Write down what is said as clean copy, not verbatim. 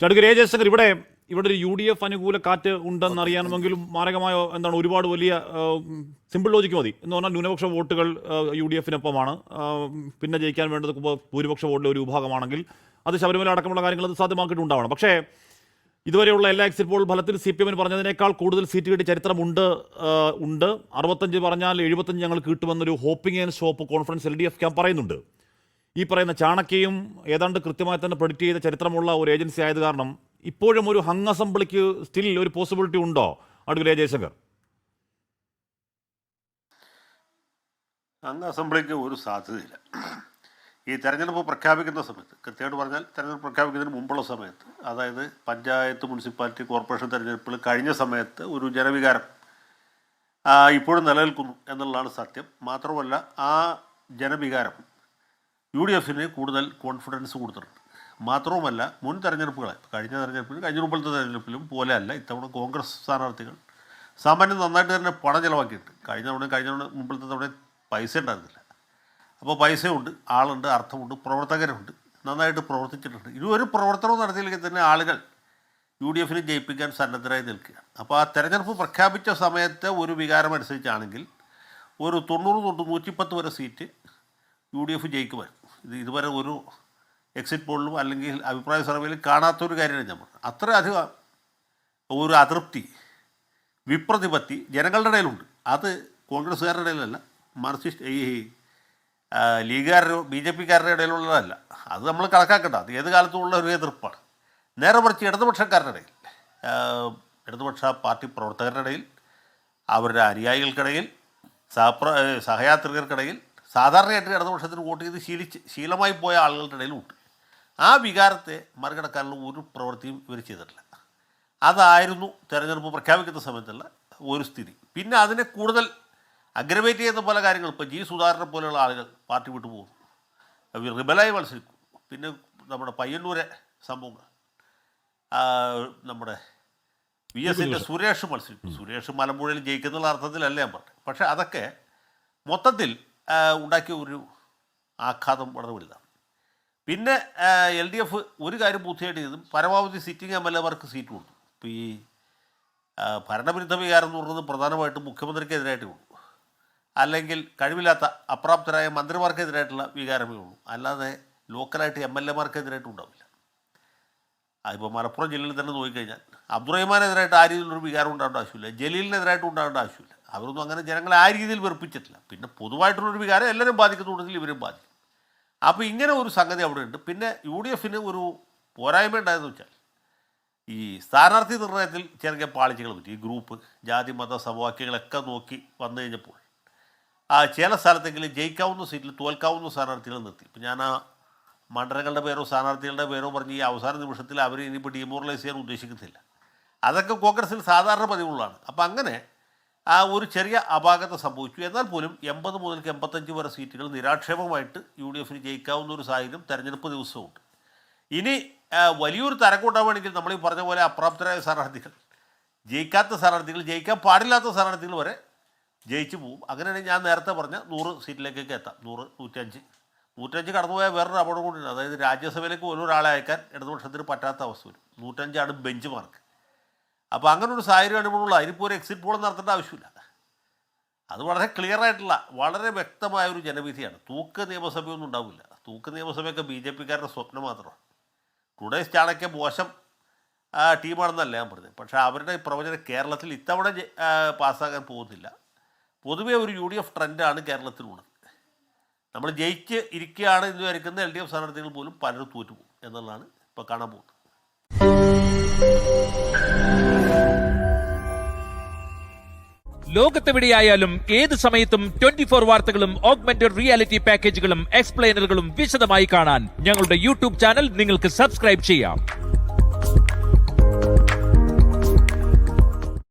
ചടുക്ക് ജയശങ്കർ, ഇവിടെ ഒരു UDF അനുകൂല കാറ്റ് ഉണ്ടെന്ന് അറിയാമെങ്കിലും മാരകമായ എന്താണ് ഒരുപാട് വലിയ സിമ്പിൾ ലോജിക്ക് മതി എന്ന് പറഞ്ഞാൽ ന്യൂനപക്ഷ വോട്ടുകൾ UDF-നൊപ്പമാണ്. പിന്നെ ജയിക്കാൻ വേണ്ടത് ഭൂരിപക്ഷ വോട്ടിലെ ഒരു വിഭാഗമാണെങ്കിൽ അത് ശബരിമല അടക്കമുള്ള കാര്യങ്ങൾ അത് സാധ്യമാക്കിയിട്ടുണ്ടാവണം. പക്ഷേ ഇതുവരെയുള്ള എല്ലാ എക്സിറ്റ് പോൾ ഫലത്തിൽ CPM പറഞ്ഞതിനേക്കാൾ കൂടുതൽ സീറ്റ് കിട്ടിയ ചരിത്രമുണ്ട്. 65 പറഞ്ഞാൽ 75 ഞങ്ങൾ കിട്ടുമെന്നൊരു hoping and shop conference LDF camp പറയുന്നുണ്ട്. ഈ പറയുന്ന ചാണക്യയും ഏതാണ്ട് കൃത്യമായി തന്നെ പ്രെഡിക്റ്റ് ചെയ്ത ചരിത്രമുള്ള ഒരു ഏജൻസി ആയത് കാരണം ഇപ്പോഴും ഒരു ഹങ് അസംബ്ലിക്ക് സ്റ്റിൽ ഒരു പോസിബിലിറ്റി ഉണ്ടോ അഡ്വക്കേറ്റ് ജയശങ്കർ? ഹങ് അസംബ്ലിക്ക് ഒരു സാധ്യതയില്ല. ഈ തെരഞ്ഞെടുപ്പ് പ്രഖ്യാപിക്കുന്ന സമയത്ത്, കൃത്യമായിട്ട് പറഞ്ഞാൽ തെരഞ്ഞെടുപ്പ് പ്രഖ്യാപിക്കുന്നതിന് മുമ്പുള്ള സമയത്ത്, അതായത് പഞ്ചായത്ത്, മുനിസിപ്പാലിറ്റി, കോർപ്പറേഷൻ തെരഞ്ഞെടുപ്പുകൾ കഴിഞ്ഞ സമയത്ത് ഒരു ജനവികാരം ഇപ്പോഴും നിലനിൽക്കുന്നു എന്നുള്ളതാണ് സത്യം. മാത്രമല്ല ആ ജനവികാരം UDF-ന് കൂടുതൽ കോൺഫിഡൻസ് കൊടുത്തിട്ടുണ്ട്. മാത്രവുമല്ല മുൻ തെരഞ്ഞെടുപ്പുകളെ, കഴിഞ്ഞ തെരഞ്ഞെടുപ്പിലും കഴിഞ്ഞ മുമ്പത്തെ തെരഞ്ഞെടുപ്പിലും പോലെയല്ല ഇത്തവണ കോൺഗ്രസ് സ്ഥാനാർത്ഥികൾ സാമാന്യം നന്നായിട്ട് തന്നെ പണം ചിലവാക്കിയിട്ടുണ്ട്. കഴിഞ്ഞ മുമ്പത്തെ തവണ പൈസ ഉണ്ടായിരുന്നില്ല. അപ്പോൾ പൈസയുണ്ട്, ആളുണ്ട്, അർത്ഥമുണ്ട്, പ്രവർത്തകരുണ്ട്, നന്നായിട്ട് പ്രവർത്തിച്ചിട്ടുണ്ട്. ഒരു പ്രവർത്തനവും നടത്തിയില്ലെങ്കിൽ തന്നെ ആളുകൾ UDF-ന് ജയിപ്പിക്കാൻ സന്നദ്ധരായി നിൽക്കുകയാണ്. അപ്പോൾ ആ തെരഞ്ഞെടുപ്പ് പ്രഖ്യാപിച്ച സമയത്ത് ഒരു വികാരം അനുസരിച്ചാണെങ്കിൽ ഒരു 90-110 വരെ സീറ്റ് UDF ജയിക്കുമായിരുന്നു. ഇതുവരെ ഒരു എക്സിറ്റ് പോളിലും അല്ലെങ്കിൽ അഭിപ്രായ സർവേയിലും കാണാത്തൊരു കാര്യമാണ് ഞാൻ പറഞ്ഞത്. അത്രയധികം ഒരു അതൃപ്തി, വിപ്രതിപത്തി ജനങ്ങളുടെ ഇടയിലുണ്ട്. അത് കോൺഗ്രസ്സുകാരുടെ ഇടയിലല്ല, മാർക്സിസ്റ്റ് ഈ ലീഗുകാരുടെ BJP-കാരുടെ ഇടയിലുള്ളതല്ല. അത് നമ്മൾ കണക്കാക്കേണ്ട, അത് ഏത് കാലത്തുമുള്ള ഒരു എതിർപ്പാണ്. നേരെ മറിച്ച് ഇടതുപക്ഷക്കാരുടെ ഇടയിൽ, ഇടതുപക്ഷ പാർട്ടി പ്രവർത്തകരുടെ ഇടയിൽ, അവരുടെ അനുയായികൾക്കിടയിൽ, സഹയാത്രികർക്കിടയിൽ, സാധാരണയായിട്ട് ഇടതുപക്ഷത്തിന് വോട്ട് ചെയ്ത് ശീലമായി പോയ ആളുകളുടെ ഇടയിലുണ്ട്. ആ വികാരത്തെ മറികടക്കാനുള്ള ഒരു പ്രവൃത്തിയും ഇവർ ചെയ്തിട്ടില്ല. അതായിരുന്നു തെരഞ്ഞെടുപ്പ് പ്രഖ്യാപിക്കുന്ന സമയത്തുള്ള ഒരു സ്ഥിതി. പിന്നെ അതിനെ കൂടുതൽ അഗ്രവേറ്റ് ചെയ്യുന്ന പല കാര്യങ്ങൾ, ഇപ്പോൾ G. സുധാകരനെ പോലെയുള്ള ആളുകൾ പാർട്ടി വിട്ടു പോകുന്നു, റിബലായി മത്സരിക്കും. പിന്നെ നമ്മുടെ പയ്യന്നൂരെ സംഭവങ്ങൾ, നമ്മുടെ VS-ൻ്റെ സുരേഷ് മത്സരിക്കും. സുരേഷ് മലമ്പുഴയിൽ ജയിക്കുന്നുള്ള അർത്ഥത്തിലല്ല ഞാൻ പറഞ്ഞത്. പക്ഷേ അതൊക്കെ മൊത്തത്തിൽ ഉണ്ടാക്കിയ ഒരു ആഘാതം വളരെ വലുതാണ്. പിന്നെ LDF ഒരു കാര്യം പൂർത്തിയായിട്ട് ചെയ്തും പരമാവധി സിറ്റിംഗ് MLA-മാർക്ക് സീറ്റ് കൊടുത്തു. ഇപ്പോൾ ഈ ഭരണവിരുദ്ധ വികാരം എന്ന് പറയുന്നത് പ്രധാനമായിട്ടും മുഖ്യമന്ത്രിക്കെതിരായിട്ടേ ഉള്ളൂ, അല്ലെങ്കിൽ കഴിവില്ലാത്ത അപ്രാപ്തരായ മന്ത്രിമാർക്കെതിരായിട്ടുള്ള വികാരമേ ഉള്ളൂ. അല്ലാതെ ലോക്കലായിട്ട് MLA-മാർക്കെതിരായിട്ടും ഉണ്ടാവില്ല. അതിപ്പോൾ മലപ്പുറം ജില്ലയിൽ തന്നെ നോക്കിക്കഴിഞ്ഞാൽ അബ്ദുറഹിമാനെതിരായിട്ട് ആ രീതിയിലൊരു വികാരം ഉണ്ടാകേണ്ട ആവശ്യമില്ല, ജലീലിനെതിരായിട്ട് ഉണ്ടാകേണ്ട ആവശ്യമില്ല. അവരൊന്നും അങ്ങനെ ജനങ്ങളെ ആ രീതിയിൽ വെറുപ്പിച്ചിട്ടില്ല. പിന്നെ പൊതുവായിട്ടുള്ളൊരു വികാരം എല്ലാവരും ബാധിക്കുന്നുണ്ടെങ്കിൽ ഇവരും ബാധിക്കും. അപ്പോൾ ഇങ്ങനെ ഒരു സംഗതി അവിടെ ഉണ്ട്. പിന്നെ UDF-ന് ഒരു പോരായ്മ ഉണ്ടായെന്ന് വെച്ചാൽ ഈ സ്ഥാനാർത്ഥി നിർണ്ണയത്തിൽ ചെറിയ പാളിച്ചകൾ പറ്റി. ഈ ഗ്രൂപ്പ്, ജാതി, മത സമവാക്യങ്ങളൊക്കെ നോക്കി വന്നു കഴിഞ്ഞപ്പോൾ ചില സ്ഥലത്തെങ്കിലും ജയിക്കാവുന്ന സീറ്റിൽ തോൽക്കാവുന്ന സ്ഥാനാർത്ഥികൾ നിർത്തി. ഇപ്പം ഞാൻ ആ മണ്ഡലങ്ങളുടെ പേരോ സ്ഥാനാർത്ഥികളുടെ പേരോ പറഞ്ഞ് ഈ അവസാന നിമിഷത്തിൽ അവർ ഇനിയിപ്പോൾ ഡീമോറലൈസ് ചെയ്യാൻ ഉദ്ദേശിക്കുന്നില്ല. അതൊക്കെ കോൺഗ്രസിൽ സാധാരണ പതിവുള്ളതാണ്. അപ്പം അങ്ങനെ ഒരു ചെറിയ അപാകത സംഭവിച്ചു. എന്നാൽ പോലും 80 മുതൽ 85 വരെ സീറ്റുകൾ നിരാക്ഷേപമായിട്ട് UDF-ന് ജയിക്കാവുന്ന ഒരു സാഹചര്യം തെരഞ്ഞെടുപ്പ് ദിവസമുണ്ട്. ഇനി വലിയൊരു തരംകൂട്ടാവുകയാണെങ്കിൽ നമ്മൾ ഈ പറഞ്ഞ പോലെ അപ്രാപ്തരായ സ്ഥാനാർത്ഥികൾ, ജയിക്കാത്ത സ്ഥാനാർത്ഥികൾ, ജയിക്കാൻ പാടില്ലാത്ത സ്ഥാനാർത്ഥികൾ വരെ ജയിച്ചു പോകും. അങ്ങനെയാണെങ്കിൽ ഞാൻ നേരത്തെ പറഞ്ഞ 100 സീറ്റിലേക്കൊക്കെ എത്താം. 100, 105 കടന്നുപോയാൽ വേറൊരു അപകടം കൂടിയുണ്ട്. അതായത് രാജ്യസഭയിലേക്ക് ഒരാളെ അയക്കാൻ ഇടതുപക്ഷത്തിന് പറ്റാത്ത അവസ്ഥ വരും. 105 ബെഞ്ച് മാർക്ക്. അപ്പോൾ അങ്ങനെ ഒരു സാഹചര്യം അനുഭവമുള്ള അതിനിപ്പോൾ ഒരു എക്സിറ്റ് പോൾ നടത്തേണ്ട ആവശ്യമില്ല. അത് വളരെ ക്ലിയർ ആയിട്ടുള്ള വളരെ വ്യക്തമായ ഒരു ജനവിധിയാണ്. തൂക്ക് നിയമസഭയൊന്നും ഉണ്ടാവില്ല. തൂക്ക് നിയമസഭയൊക്കെ BJP-കാരുടെ സ്വപ്നം മാത്രമാണ്. ടുഡേസ് ചാണക്യ മോശം ടീമാണെന്നല്ല ഞാൻ പറഞ്ഞത്. പക്ഷേ അവരുടെ പ്രവചനം കേരളത്തിൽ ഇത്തവണ പാസ്സാകാൻ പോകുന്നില്ല. പൊതുവേ ഒരു UDF ട്രെൻഡാണ് കേരളത്തിലുള്ളത്. നമ്മൾ ജയിച്ച് ഇരിക്കുകയാണ് എന്ന് വിചാരിക്കുന്ന LDF സ്ഥാനാർത്ഥികൾ പോലും പലരും തോറ്റുപോകും എന്നുള്ളതാണ് ഇപ്പോൾ കാണാൻ പോകുന്നത്. ലോകത്തെവിടെയായാലും ഏത് സമയത്തും 24 വാർത്തകളും ഓഗ്മെന്റഡ് റിയാലിറ്റി പാക്കേജുകളും എക്സ്പ്ലെയിനറുകളും വിശദമായി കാണാൻ ഞങ്ങളുടെ YouTube ചാനൽ നിങ്ങൾക്ക് സബ്സ്ക്രൈബ് ചെയ്യാം.